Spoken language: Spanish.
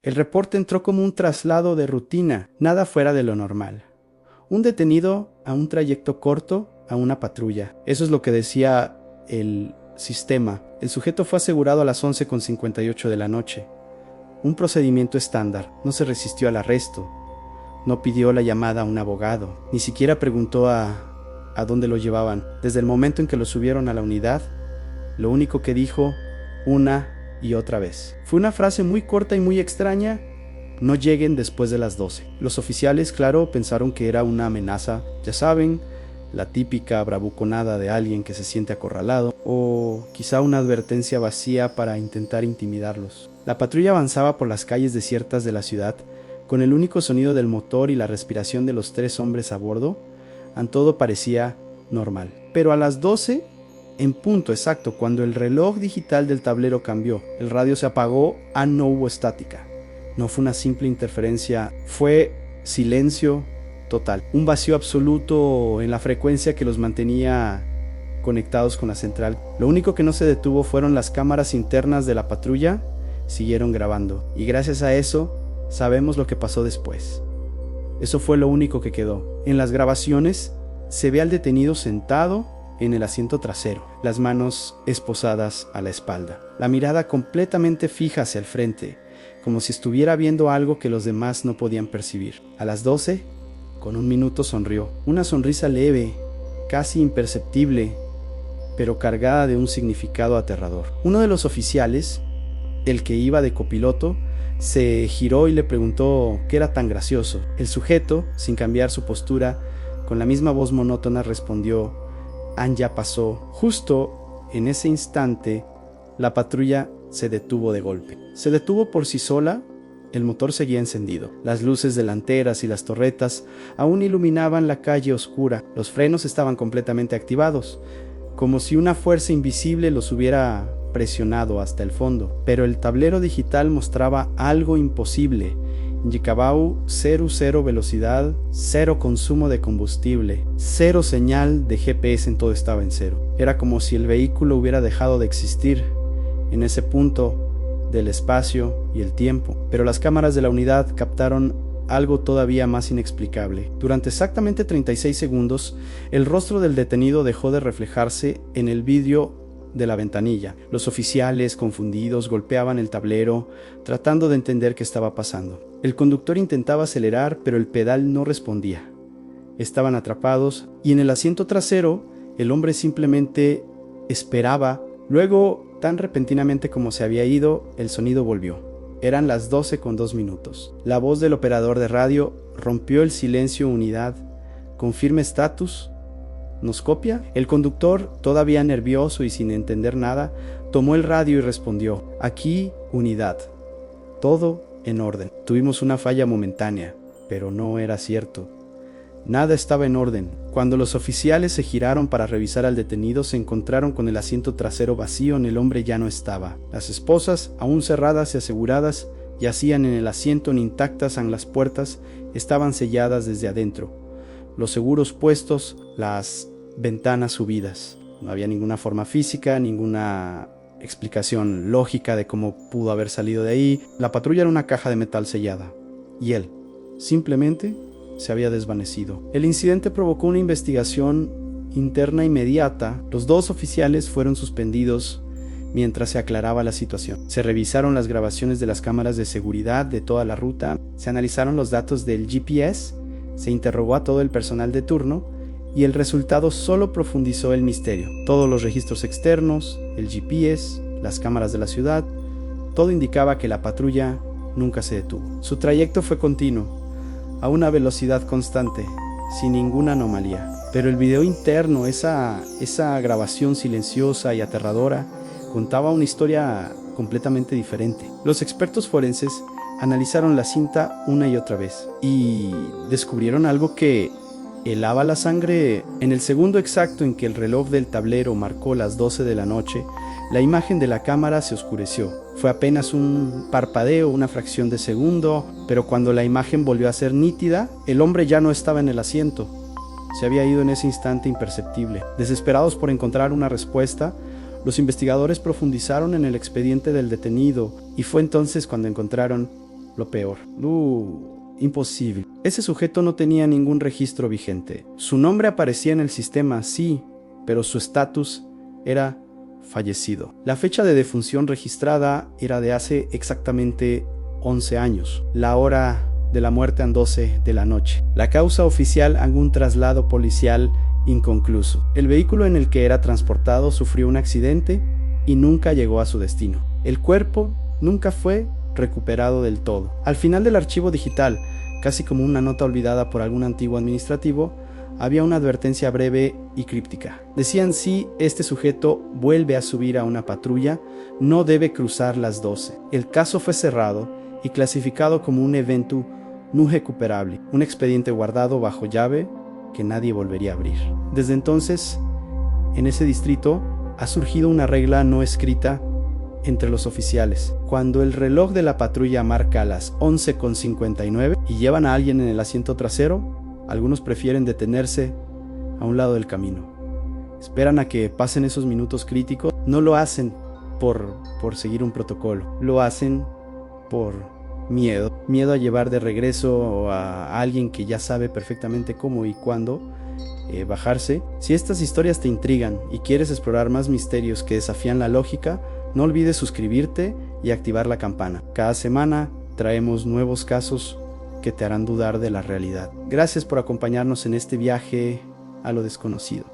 El reporte entró como un traslado de rutina, nada fuera de lo normal. Un detenido a un trayecto corto a una patrulla. Eso es lo que decía el sistema. El sujeto fue asegurado a las 11:58 de la noche. Un procedimiento estándar. No se resistió al arresto. No pidió la llamada a un abogado. Ni siquiera preguntó a dónde lo llevaban. Desde el momento en que lo subieron a la unidad, lo único que dijo una y otra vez fue una frase muy corta y muy extraña: no lleguen después de las 12. Los oficiales, claro, pensaron que era una amenaza, ya saben, la típica bravuconada de alguien que se siente acorralado, o quizá una advertencia vacía para intentar intimidarlos. La patrulla avanzaba por las calles desiertas de la ciudad, con el único sonido del motor y la respiración de los 3 hombres a bordo. Todo parecía normal. Pero a las 12, en punto exacto, cuando el reloj digital del tablero cambió, el radio se apagó, no hubo estática. No fue una simple interferencia, fue silencio total. Un vacío absoluto en la frecuencia que los mantenía conectados con la central. Lo único que no se detuvo fueron las cámaras internas de la patrulla. Siguieron grabando. Y gracias a eso, sabemos lo que pasó después. Eso fue lo único que quedó. En las grabaciones se ve al detenido sentado en el asiento trasero, las manos esposadas a la espalda, la mirada completamente fija hacia el frente, como si estuviera viendo algo que los demás no podían percibir. A las 12, con 1 minuto sonrió, una sonrisa leve, casi imperceptible, pero cargada de un significado aterrador. Uno de los oficiales, el que iba de copiloto, se giró y le preguntó qué era tan gracioso. El sujeto, sin cambiar su postura, con la misma voz monótona respondió: ya pasó. Justo en ese instante, la patrulla se detuvo de golpe. Se detuvo por sí sola. El motor seguía encendido. Las luces delanteras y las torretas aún iluminaban la calle oscura. Los frenos estaban completamente activados, como si una fuerza invisible los hubiera presionado hasta el fondo. Pero el tablero digital mostraba algo imposible. Yicabau 00 velocidad, 0 consumo de combustible, 0 señal de GPS, en todo estaba en 0. Era como si el vehículo hubiera dejado de existir en ese punto del espacio y el tiempo. Pero las cámaras de la unidad captaron algo todavía más inexplicable. Durante exactamente 36 segundos, el rostro del detenido dejó de reflejarse en el vidrio de la ventanilla. Los oficiales, confundidos, golpeaban el tablero, tratando de entender qué estaba pasando. El conductor intentaba acelerar, pero el pedal no respondía. Estaban atrapados, y en el asiento trasero, el hombre simplemente esperaba. Luego, tan repentinamente como se había ido, el sonido volvió. Eran las 12:02. La voz del operador de radio rompió el silencio. Unidad, confirme estatus. ¿Nos copia? El conductor, todavía nervioso y sin entender nada, tomó el radio y respondió: aquí, unidad. Todo en orden. Tuvimos una falla momentánea, pero no era cierto. Nada estaba en orden. Cuando los oficiales se giraron para revisar al detenido, se encontraron con el asiento trasero vacío. El hombre ya no estaba. Las esposas, aún cerradas y aseguradas, yacían en el asiento intactas. Las puertas estaban selladas desde adentro. Los seguros puestos, las ventanas subidas. No había ninguna forma física, ninguna explicación lógica de cómo pudo haber salido de ahí. La patrulla era una caja de metal sellada. Y él, simplemente, se había desvanecido. El incidente provocó una investigación interna inmediata. Los 2 oficiales fueron suspendidos mientras se aclaraba la situación. Se revisaron las grabaciones de las cámaras de seguridad de toda la ruta. Se analizaron los datos del GPS. Se interrogó a todo el personal de turno y el resultado solo profundizó el misterio. Todos los registros externos, el GPS, las cámaras de la ciudad, todo indicaba que la patrulla nunca se detuvo. Su trayecto fue continuo, a una velocidad constante, sin ninguna anomalía. Pero el video interno, esa grabación silenciosa y aterradora, contaba una historia completamente diferente. Los expertos forenses analizaron la cinta una y otra vez y descubrieron algo que helaba la sangre. En el segundo exacto en que el reloj del tablero marcó las 12 de la noche, la imagen de la cámara se oscureció. Fue apenas un parpadeo, una fracción de segundo, pero cuando la imagen volvió a ser nítida, el hombre ya no estaba en el asiento. Se había ido en ese instante imperceptible. Desesperados por encontrar una respuesta, los investigadores profundizaron en el expediente del detenido y fue entonces cuando encontraron lo peor. Imposible. Ese sujeto no tenía ningún registro vigente. Su nombre aparecía en el sistema, sí, pero su estatus era fallecido. La fecha de defunción registrada era de hace exactamente 11 años. La hora de la muerte en 12 de la noche. La causa oficial, algún traslado policial inconcluso. El vehículo en el que era transportado sufrió un accidente y nunca llegó a su destino. El cuerpo nunca fue recuperado del todo. Al final del archivo digital, casi como una nota olvidada por algún antiguo administrativo, había una advertencia breve y críptica. Decían: si este sujeto vuelve a subir a una patrulla, no debe cruzar las 12. El caso fue cerrado y clasificado como un evento no recuperable, un expediente guardado bajo llave que nadie volvería a abrir. Desde entonces, en ese distrito ha surgido una regla no escrita entre los oficiales. Cuando el reloj de la patrulla marca las 11:59 y llevan a alguien en el asiento trasero, algunos prefieren detenerse a un lado del camino. Esperan a que pasen esos minutos críticos. No lo hacen por seguir un protocolo, lo hacen por miedo a llevar de regreso a alguien que ya sabe perfectamente cómo y cuándo bajarse. Si estas historias te intrigan y quieres explorar más misterios que desafían la lógica, no olvides suscribirte y activar la campana. Cada semana traemos nuevos casos que te harán dudar de la realidad. Gracias por acompañarnos en este viaje a lo desconocido.